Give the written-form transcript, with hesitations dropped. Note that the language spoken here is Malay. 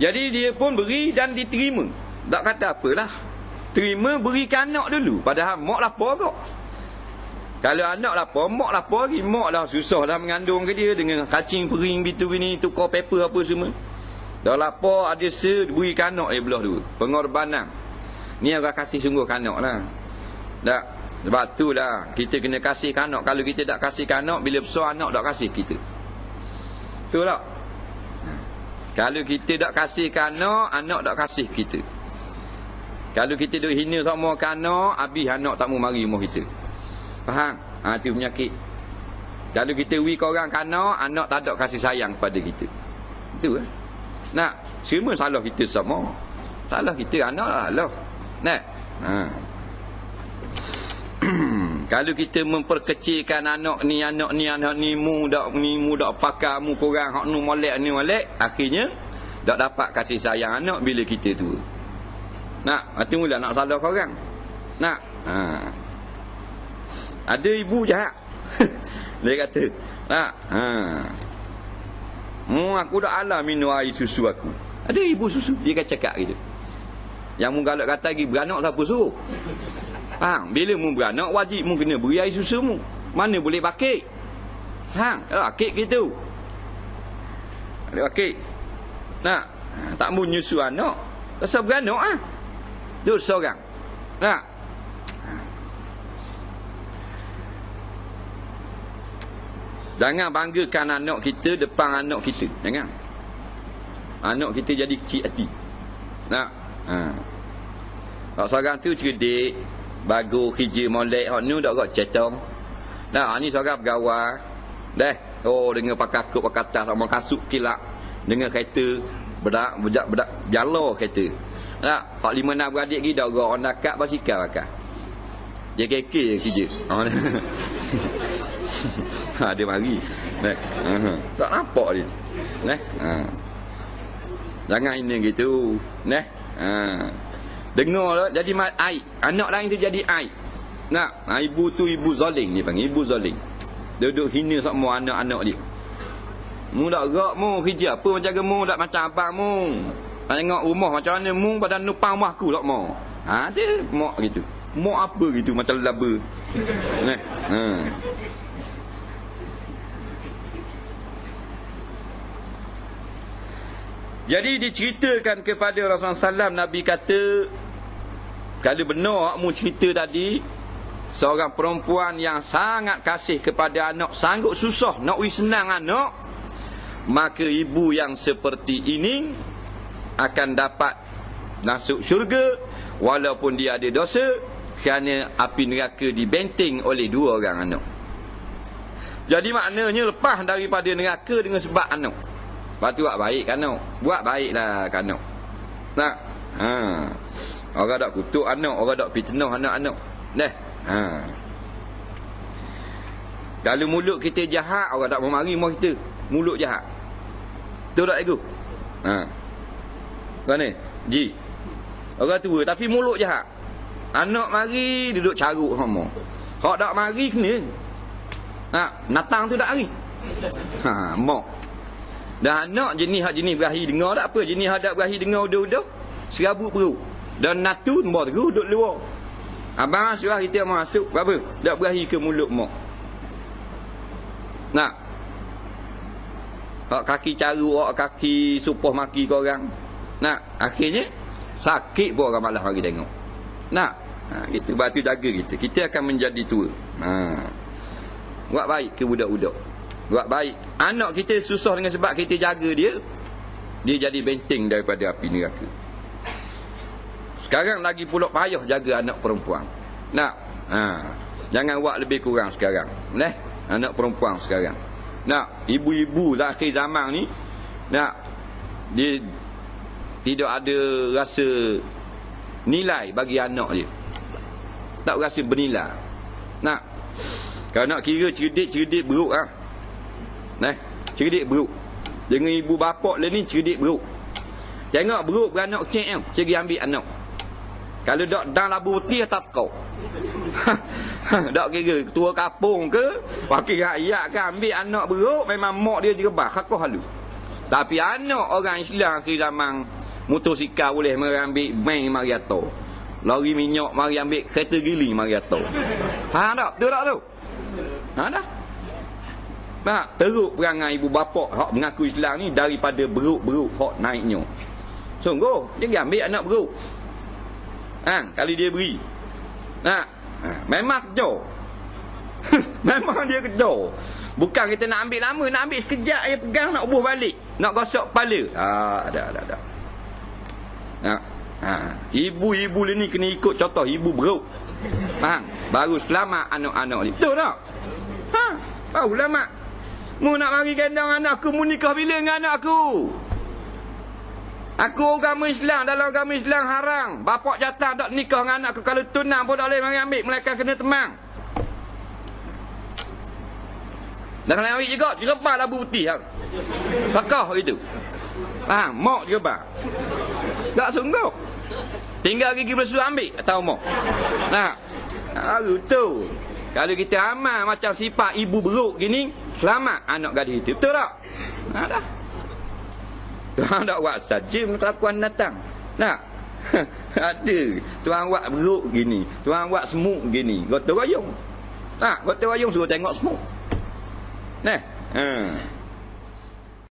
Jadi dia pun beri dan diterima. Tak kata apalah. Terima, berikan anak dulu. Padahal mak lapar kok. Kalau anak lapar, mak lapar lagi. Mak dah susah dah mengandung ke dia dengan kacing, pering, bitu ini, tukar paper apa semua. Dah lapar, ada berikan anak belah dulu. Pengorbanan. Ni orang kasih sungguh kanak lah. Tak. Sebab tu lah kita kena kasih kanak. Kalau kita tak kasih kanak, bila besar anak tak kasih kita. Betul tak? Kalau kita tak kasih kanak, anak tak kasih kita. Kalau kita duk hina sama kanak, habis anak tak mau mari rumah kita. Faham? Itu penyakit. Kalau kita wi korang kanak, anak tak ada kasih sayang pada kita. Itu lah. Nak, semua salah kita sama. Salah kita anak lah. Nah. Kalau kita memperkecilkan anak ni mu dak pakar mu kurang hak nu molek, akhirnya tak dapat kasih sayang anak bila kita tua. Nak, itu mula nak salah korang. Nak. Ada ibu jahat. Dia kata, nak. Aku dah alam minum air susu aku. Ada ibu susu, dia kan cakap gitu. Yang mu galak kata lagi, beranak siapa suruh? Faham? Bila mu beranak, wajib mu kena beri air susu mu. Mana boleh bakit? Faham? Bakit gitu. Ada bakit. Nak, tak mu nyusu anak. Rasa beranak ah. Tu seorang. Nak. Jangan banggakan anak kita depan anak kita. Jangan. Anak kita jadi kecil hati. Nak. Kalau seorang tu cerdik, bagus, kerja, molek, hak ni dak gak cetong. Nah, ni seorang pegawai. Dah. Dengan pakai kut, pakai tas, sama kasut kilap. Dengan kereta bedak jala kereta. Tak, 4-5-6 beradik lagi dah gak orang dekat basikal pakai. Dia kekek je kerja. Dia mari. Tak nampak dia. Jangan ini gitu. Dengar lah, jadi aib. Anak lain tu jadi aib. Nak, ibu tu ibu zalim dia panggil, ibu zalim. Duduk hina semua anak-anak dia. Mu tak gerak mu kerja apa macam ke mu tak macam abang mu. Tengok rumah macam mana mu pada nupang rumah aku tak mu. Dia mak gitu. Mak apa gitu macam laba. Jadi diceritakan kepada Rasulullah SAW, Nabi kata, kalau benar mu cerita tadi, seorang perempuan yang sangat kasih kepada anak, sanggup susah nak senang anak, maka ibu yang seperti ini akan dapat masuk syurga walaupun dia ada dosa, kerana api neraka dibenteng oleh 2 orang anak. Jadi maknanya lepas daripada neraka dengan sebab anak. Lepas tu buat baik kan anak. Buat baiklah kan anak. Nak. Orang tak kutuk anak, orang tak fitnah anak-anak. Kalau mulut kita jahat, orang tak mau mari rumah kita. Mulut jahat. Betul tak ego? Kan ni? Ji. Orang tua tapi mulut jahat. Anak mari duduk caruk sama. Hak tak mari kena. Natang tu tak mari. Mak. Dan anak jenis berahi dengar tak apa. Jenis hadap berahi dengar udah-udah. Serabut perut. Dan natu nombor terus duduk luar. Abang suruh kita masuk. Apa? Tak berahi ke mulut mak. Nak. Hak kaki caruk, hak kaki supoh maki korang. Nak. Akhirnya sakit pun orang malas mari tengok. Nak. Itu batu jaga kita. Kita akan menjadi tua. Buat baik ke budak-budak. Buat baik. Anak kita susah dengan sebab kita jaga dia. Dia jadi benteng daripada api neraka. Sekarang lagi pula payah jaga anak perempuan. Nak. Jangan buat lebih kurang sekarang. Anak perempuan sekarang. Nak. Ibu-ibu lah akhir zaman ni. Nak. Dia tidak ada rasa nilai bagi anak dia. Tak rasa bernilai. Nak. Kalau nak kira cerdik beruk lah. Cerdik beruk. Dengan ibu bapak lah ni cerdik beruk. Tengok beruk beranak kecil ceri ambil anak. Kalau tak dan labu putih atas kau. Tak kira ketua kapung ke, wakil rakyat ke ambil anak beruk, memang mak dia jerebah kakak halu. Tapi anak orang Islam akhir zaman motosikal boleh mengambil main mari atas. Lori minyak mari ambil kereta giling mari atas. Faham tak? Betul tak tu? Ha dah. Tak, teruk perangai ibu bapa hak mengaku Islam ni daripada beruk-beruk hak naiknya. Sungguh, dia ambil anak beruk. Kali dia beri. Memang kejar. Memang dia kejar. Bukan kita nak ambil lama, nak ambil sekejap dia pegang nak ubuh balik, nak gosok kepala. Ada. Ibu-ibu ni kena ikut contoh ibu beruk. Baru selamat anak-anak ni. Betul tak? Baru selamat. Mu nak mari gendong anak aku, mu nikah bila dengan anak aku? Aku agama Islam, dalam agama Islam haram. Bapak jatah tak nikah dengan anak aku. Kalau tunang pun tak boleh mari ambil, melainkan kena temang. Dan kalau ambil juga, jerebah labu putih. Kakah itu. Mok jerebah. Tak sungguh. Tinggal gigi bersuah ambil, tahu mok. Baru tu. Kalau kita amal macam sifat ibu beruk gini, selamat anak gadis itu. Betul tak? Dah. Tuan tak buat saja kelakuan datang. Tak? Ada. Tuan buat beruk gini. Tuan buat semuk gini. Gotong royong. Gotong royong suruh tengok semuk. Nah.